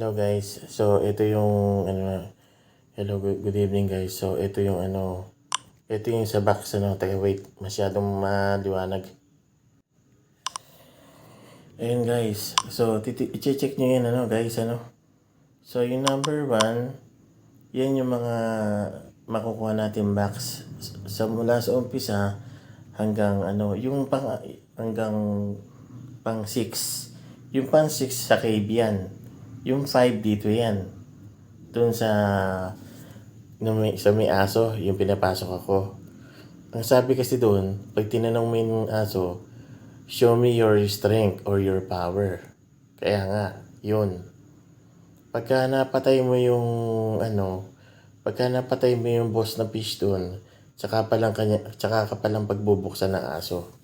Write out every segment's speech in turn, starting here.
Hello guys. So ito yung hello, good evening guys. So ito yung ito yung sa box teka wait, masyadong maliwanag. Ayun guys. So i-check niyo yan guys So yung number 1, yan yung mga makukuha natin box sa mula sa umpisa hanggang yung hanggang pang 6. Yung pang 6 sa cave yan. Yung 5 dito yan. Doon sa may aso, yung pinapasok ako. Ang sabi kasi doon, pag tinanong mo yung aso, show me your strength or your power. Kaya nga, yun. Pagka napatay mo yung boss na fish doon, tsaka ka palang pagbubuksan ng aso.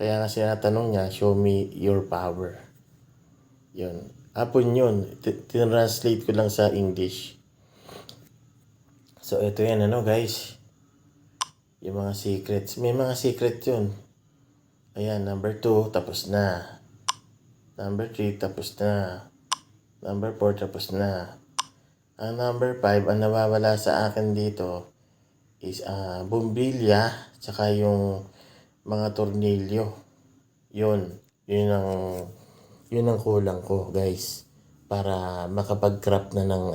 Kaya nga sinatanong niya, show me your power. Yun. Hapon yun. Translate ko lang sa English. So, ito yan guys. Yung mga secrets. May mga secret yun. Ayan, number 2, tapos na. Number 3, tapos na. Number 4, tapos na. Ang number 5, ang nawawala sa akin dito is bumbilya, tsaka yung mga tornilyo. Yun ang kulang ko guys, para makapag-craft na ng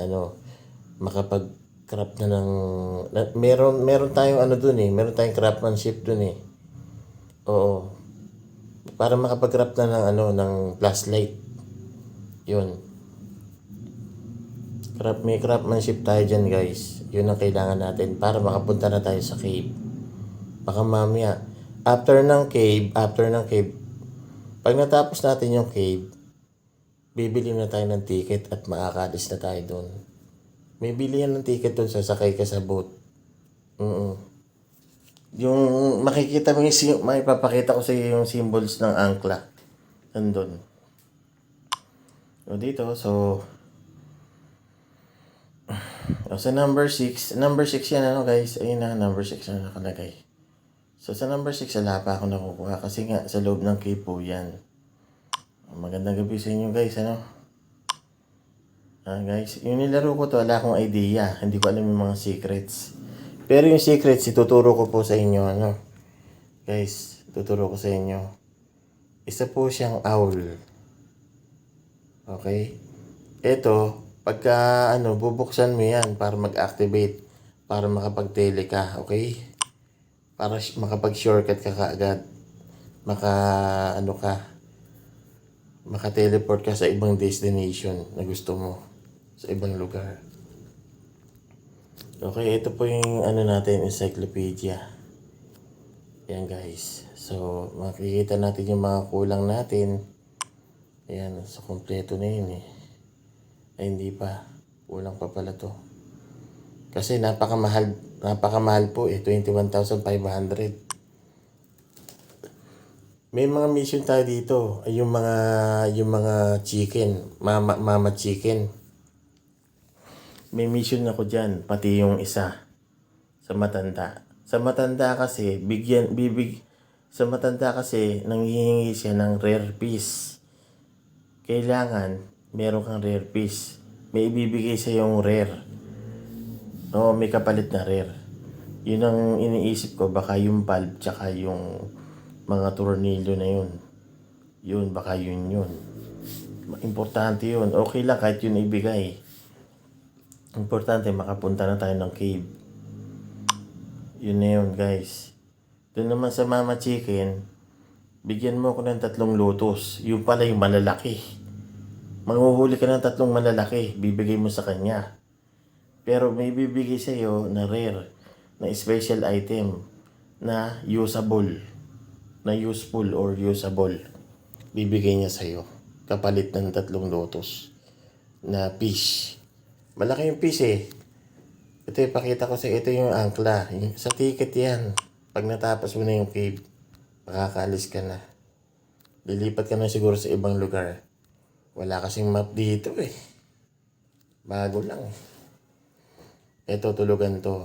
meron tayong dun meron tayong craftsmanship dun oo, para makapag-craft na ng flashlight. Yun, may craftsmanship tayo dyan guys. Yun ang kailangan natin para makapunta na tayo sa cave. Baka mamaya after ng cave, pag natapos natin yung cave, bibili na tayo ng ticket at makakaalis na tayo doon. May bilihan ng ticket doon, sasakay ka sa boat. Yung makikita mo may papakita ko sa iyo yung symbols ng angkla. Nandun. O dito, so sa number 6 yan guys. Ayun na, number 6 na nakalagay. So sa number 6, wala pa ako nakukuha kasi nga sa loob ng cave po yan. Magandang gabi sa inyo guys, guys, yung nilaro ko to, wala akong idea. Hindi ko alam yung mga secrets. Pero yung secrets, ituturo ko po sa inyo, guys, tuturo ko sa inyo. Isa po siyang owl. Okay? Ito, pagka bubuksan mo yan para mag-activate, para makapag-tele ka, okay? Para makapag-shortcut ka kaagad. Maka-teleport ka sa ibang destination na gusto mo, sa ibang lugar. Okay, ito po yung natin, encyclopedia. Ayan guys. So, makikita natin yung mga kulang natin. Ayan, so kompleto na yun Ay, hindi pa. Kulang pa pala to. Kasi napakamahal po 21,500. May mga mission tayo dito, yung mga chicken, mama chicken. May mission ako diyan, pati yung isa sa matanda. Sa matanda kasi nanghihingi siya ng rare piece. Kailangan meron kang rare piece. May ibibigay sa yung rare. Oo, may kapalit na rare. Yun ang iniisip ko, baka yung bulb tsaka yung mga tornilyo na yun. Yun, baka yun. Importante yun. Okay lang kahit yun ibigay. Importante makapunta na tayo ng cave. Yun na yun guys. Doon naman sa mama chicken, bigyan mo ako ng 3 lotus. Yung pala yung malalaki. Manghuhuli ka ng 3 malalaki, bibigay mo sa kanya. Pero may bibigay sa iyo na rare, na special item, na usable, na useful or usable. Bibigay niya sa iyo kapalit ng 3 lotus na fish. Malaki yung fish Ito ipakita ko sa ito yung angkla. Sa ticket yan. Pag natapos mo na yung cave, makakaalis ka na. Lilipat ka na siguro sa ibang lugar. Wala kasing map dito Bago lang. Ito, tulugan to.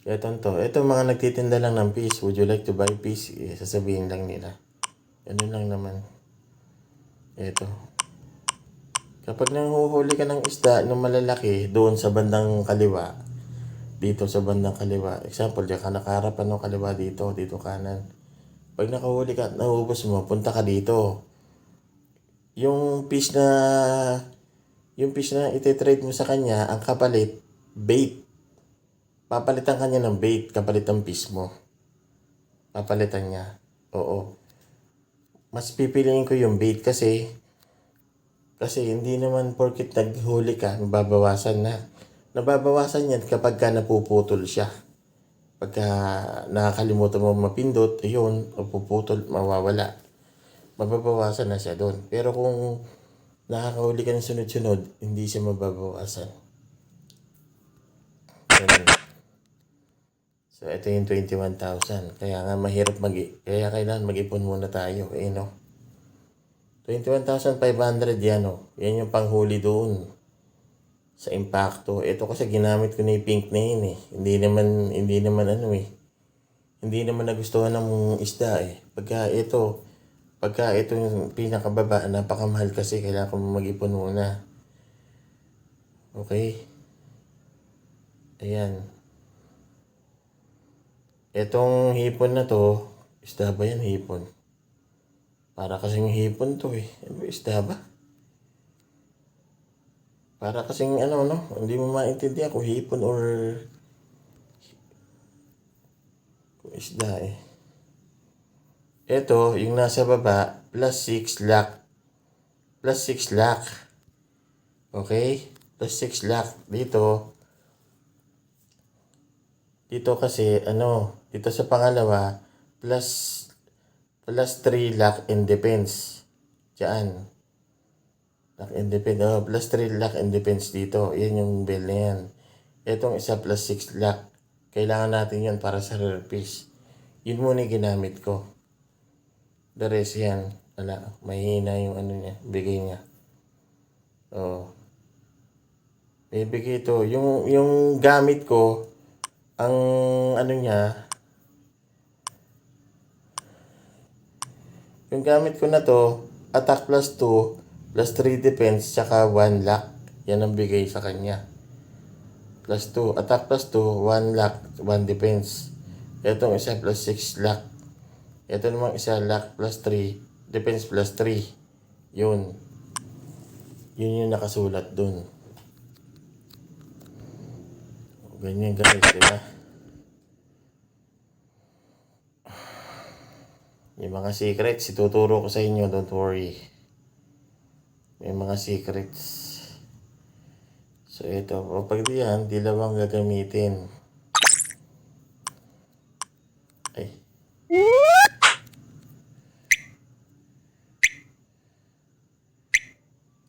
Ito mga nagtitinda lang ng fish. Would you like to buy fish? Sasabihin lang nila. Ano lang naman. Ito. Kapag nanguhuli ka ng isda ng malalaki doon sa bandang kaliwa, dito sa bandang kaliwa, example, diyan ka nakaharapan ng kaliwa dito kanan. Pag nakahuli ka at naubos mo, punta ka dito. Yung fish na, yung fish na ititrade mo sa kanya, ang kapalit, bait. Papalitan ka niya ng bait, kapalit ng fish mo. Papalitan niya. Oo. Mas pipiliin ko yung bait kasi hindi naman porket naghuli ka, nababawasan na. Nababawasan yan kapag ka napuputol siya. Pagka nakakalimutan mo mapindot, ayun, puputol, mawawala. Mababawasan na siya doon. Pero kung nakakahuli ka ng sunod-sunod, hindi siya mababawasan. Ganun. So, ito yung 21,000. Kaya nga mahirap kaya kailangan mag-ipon muna tayo. Eh, no? 21,500 yan, oh. Yan yung panghuli doon sa impacto. Ito kasi ginamit ko na yung pink na yun, eh. Hindi naman ano, eh. Hindi naman nagustuhan ng isda, eh. Pagka ito yung pinakababa, napakamahal kasi kailangan ko mag-ipon muna. Okay? Ayan. Itong hipon na to, isda ba yan, hipon? Para kasing hipon to, eh. Ano ba, isda ba? Para kasing ano, no? Hindi mo maintindihan kung hipon or kung isda, eh. Ito, yung nasa baba, plus 6 lakh. Plus 6 lakh. Okay? Plus 6 lakh. Dito kasi, dito sa pangalawa, plus 3 lakh in defense. Diyan. Lakh in defense. Oh, plus 3 lakh in defense dito. Yan yung bill na yan. Itong isa plus 6 lakh. Kailangan natin yan para sa rare fish. Yun muna yung ginamit ko. The rest yan. Wala. Mahina yung niya. Bigay niya. Oh. Bibigay ito. Yung gamit ko, ang niya, yung gamit ko na to, attack plus 2, plus 3 defense, tsaka 1 lakh. Yan ang bigay sa kanya. Plus 2, attack plus 2, 1 lakh, 1 defense. Itong isa plus 6 lakh. Ito namang isa lakh plus 3, defense plus 3. Yun. Yun yung nakasulat dun. Ganyan guys, diba? Yung mga secrets, ituturo ko sa inyo, don't worry. May mga secrets. So ito, pag diyan, dilawang gagamitin. Ay.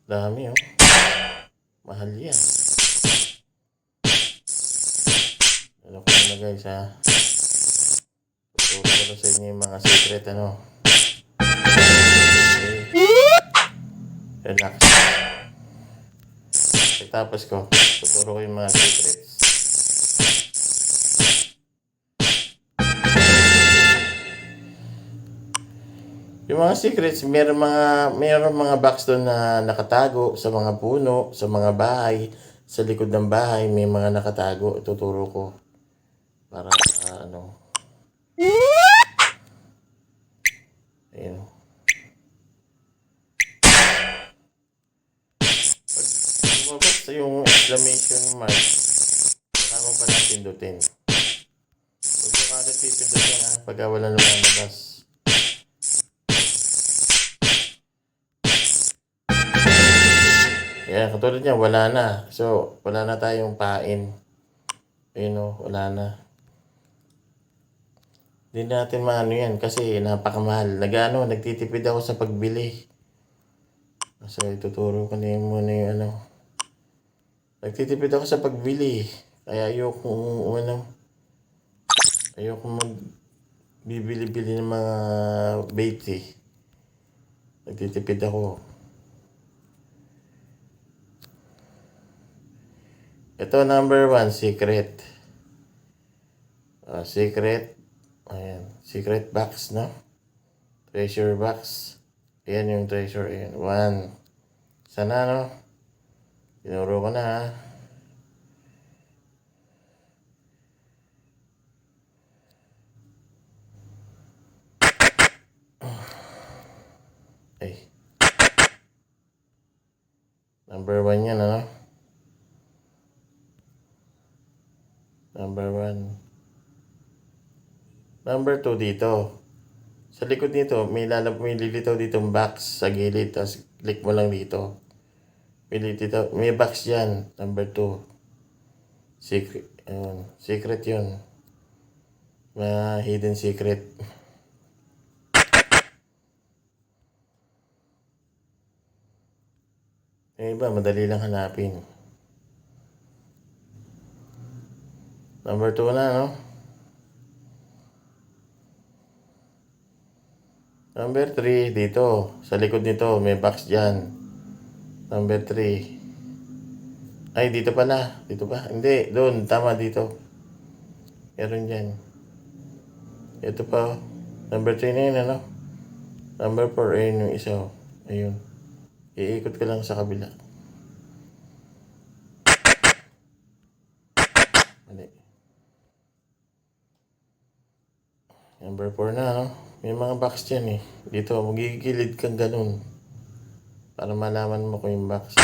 Dami, oh. Mahal yan. Ano ko na guys, ha? Tuturo ko sa inyo yung mga secret, Okay. Relax. Tapos ko, tuturo ko yung mga secrets. Yung mga secrets, mayroong mga box doon na nakatago sa mga puno, sa mga bahay, sa likod ng bahay, may mga nakatago. Tuturo ko. Para Ayun. Pag lumabas yung exclamation mark, saka mo pa natin pindutin. Huwag mo kagad pipindutin, ha, pagka wala lumalabas. Kaya katulad niya, wala na. So, wala na tayong pain. Ayun, wala na. Hindi natin maano yan kasi napakamahal. Nagtitipid ako sa pagbili. So, ituturo ko na muna yung Nagtitipid ako sa pagbili. Kaya ayoko magbibili-bili ng mga bait, eh. Nagtitipid ako. Ito, number 1, secret. Secret. Ayan. Secret box, no? Treasure box. Ayan yung treasure. Ayan. 1. Sana, no? Tinuro ko na, ha. Ay. Number 1 yan, ano? Number 1. Number 2 dito. Sa likod nito, may lilitaw ditong box sa gilid. Tapos click mo lang dito. May box dyan. Number 2. Secret. Secret yun. Hidden secret. Yung iba, madali lang hanapin. Number 2 na, no? Number 3, dito. Sa likod nito, may box dyan. Number 3. Ay, dito pala. Dito pa. Hindi, doon. Tama dito. Meron dyan. Ito pa. Number 3 na yun, ano? Number 4, ayun yung isa. Ayun. Iikot ko lang sa kabila. Mali. Number 4 na, no? May mga box dyan, eh. Dito, magigilid kang ganun. Para malaman mo kung yung box.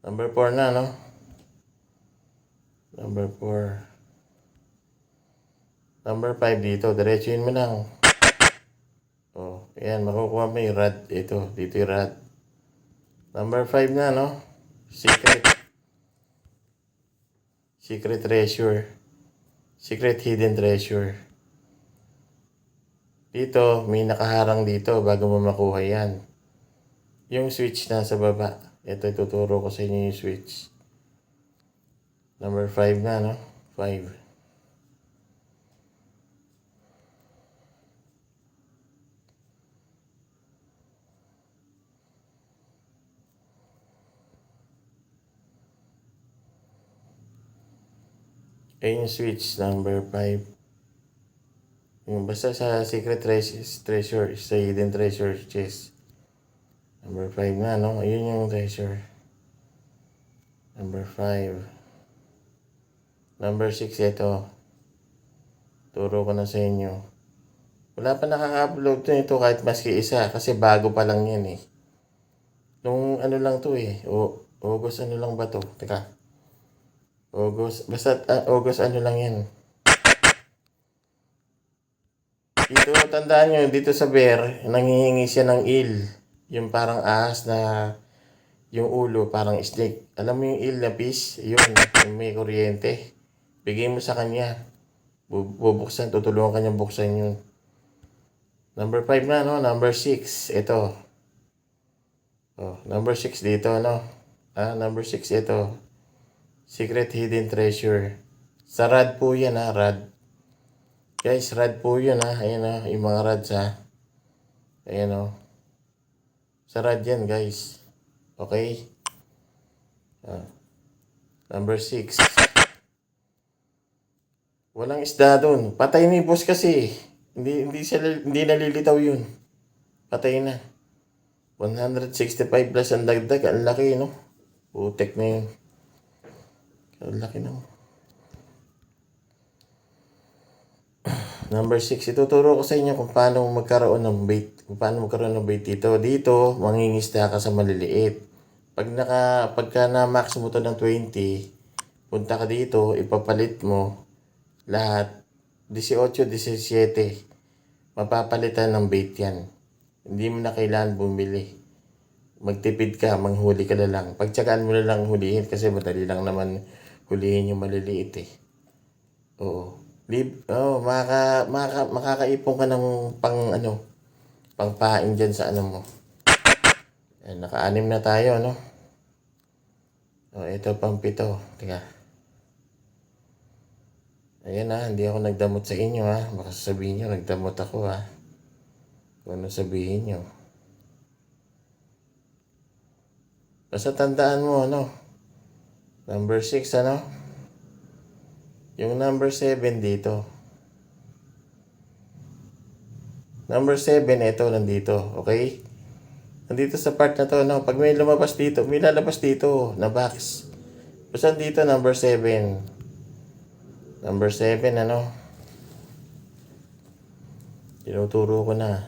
Number 4 na, no? Number 4. Number 5 dito. Diretsuhin mo lang. Oh, ayan. Makukuha mo yung rod. Ito. Dito yung rod. Number 5 na, no? Secret. Secret treasure. Secret hidden treasure. Dito, may nakaharang dito bago mo makuha yan. Yung switch na sa baba. Ito, ituturo ko sa inyo yung switch. Number 5 na, no? 5. Ayun yung switch, number 5. Yung basta sa secret treasure, sa hidden treasure chest. Number 5 na, no? Ayun yung treasure. Number 5. Number 6, ito. Turo ko na sa inyo. Wala pa nakaka-upload to ito kahit maski isa kasi bago pa lang yan, eh. Nung ano lang to, eh. August ano lang ba to? Teka. August. Basta August ano lang yan. Dito, tandaan nyo, dito sa bear, nanghihingi siya ng eel. Yung parang ahas na yung ulo, parang snake. Alam mo yung eel na fish? Yun, yung may kuryente. Bigay mo sa kanya. Bubuksan, tutulungan kanya buksan yun. Number 5 na, no? Number 6, ito. Oh, number 6 dito, no? Number 6, ito. Secret hidden treasure. Sa rad po yan, ha? Rad. Guys, rad po yun, ha? Ayan, ha? Yung mga rads, ha? Ayan, o. Sa rad yan, guys. Okay? Number 6. Walang isda doon. Patay ni boss kasi. Hindi nalilitaw yun. Patay na. 165 plus ang dagdag. Ang laki, no? Putek na yun. Ang laki na. Number 6. Ituturo ko sa inyo kung paano magkaroon ng bait. Kung paano magkaroon ng bait dito. Dito, mangingisda ka sa maliliit. Pagka na-max mo to ng 20, punta ka dito, ipapalit mo lahat. 18, 17. Mapapalitan ng bait yan. Hindi mo na kailangan bumili. Magtipid ka, manghuli ka na lang. Pagtsagaan mo na lang hulihin kasi madali lang naman hulihin yung maliliit, eh. Oo. Makakaipon ka ng pangpain dyan sa ano mo. Ayan, naka-anim na tayo, no? Ito pang 7. Teka. Ayan, ha. Hindi ako nagdamot sa inyo, ha. Baka sabihin nyo, nagdamot ako, ha. Kung ano sabihin nyo. Basta tandaan mo, ano? Number 6, ano? Yung number 7 dito. Number 7, ito nandito. Okay? Nandito sa part na to, no? Pag may lumabas dito, may lalabas dito na box. Basta dito, number 7. Number 7, ano? Tinuturo ko na.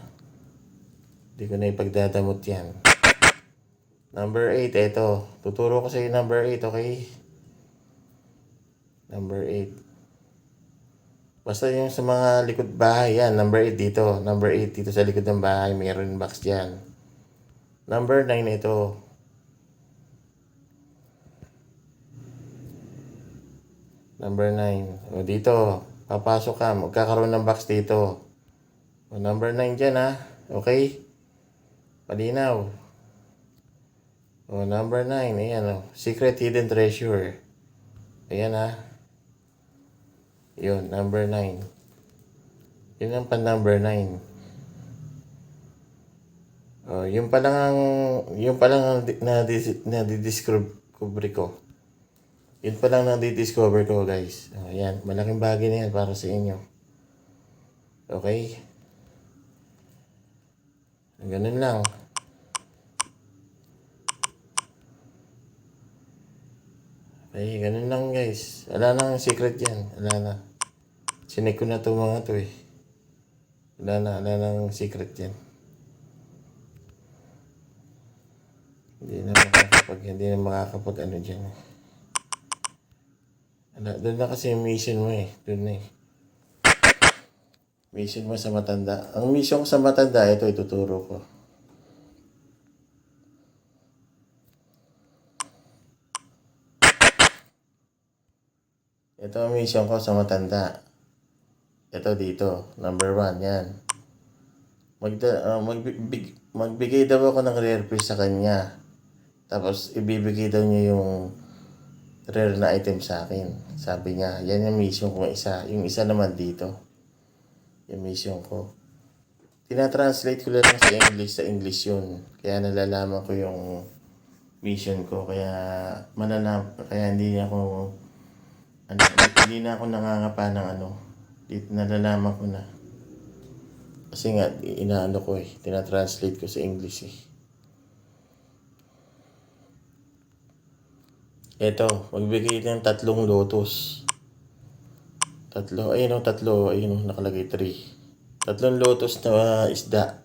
Hindi ko na ipagdadamot yan. Number 8, eto. Tuturo ko sa iyo number 8, okay? Number 8. Basta yung sa mga likod bahay, yan. Number 8 dito. Number 8 dito sa likod ng bahay. Mayroon box dyan. Number 9 ito. Number 9. O dito, papasok ka. Magkakaroon ng box dito. O number 9 dyan ha. Okay? Palinaw. O number 9. Ayan o. Secret Hidden Treasure. Ayan ha. Yun, number 9. Yun ang pan number 9. Oh, yung pa lang ang na-discover ko. Yun pa lang na-discover ko, guys. Oh, yan, malaking bagay na yan para sa inyo. Okay? Ganun lang. Okay, ganun lang, guys. Wala nang secret yan. Wala na. Sinek ko na itong mga to eh. Wala nang secret yan. Hindi na makakapag ano dyan. Doon na kasi yung mission mo eh. Doon na eh. Mission mo sa matanda. Ang mission ko sa matanda, ito ituturo ko. Ito ang mission ko sa matanda. Ito dito, number 1, yan. Magbigay daw ako ng rare piece sa kanya. Tapos, ibibigay daw niya yung rare na item sa akin. Sabi niya, yan yung mission ko isa. Yung isa naman dito. Yung mission ko. Tinatranslate ko lang sa English yun. Kaya nalalaman ko yung mission ko. Kaya hindi ako nangangapa ng ano. Nalalaman ko na. Kasi nga, inaano ko eh. Tinatranslate ko sa English eh. Ito, magbigay ng 3 lotus. Ayun o, nakalagay 3. 3 lotus na isda.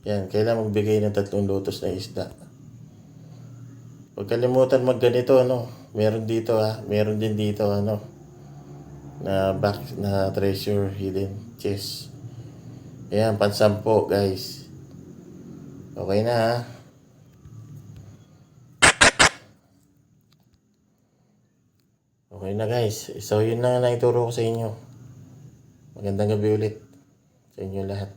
Yan, kailangan magbigay ng 3 lotus na isda. Huwag kalimutan magganito, ano. Meron dito meron din dito, ano. Na treasure hidden chest. Ayan, pansampo, guys. Okay na ha. Okay na guys. So yun lang na ituro ko sa inyo. Magandang gabi ulit sa inyo lahat.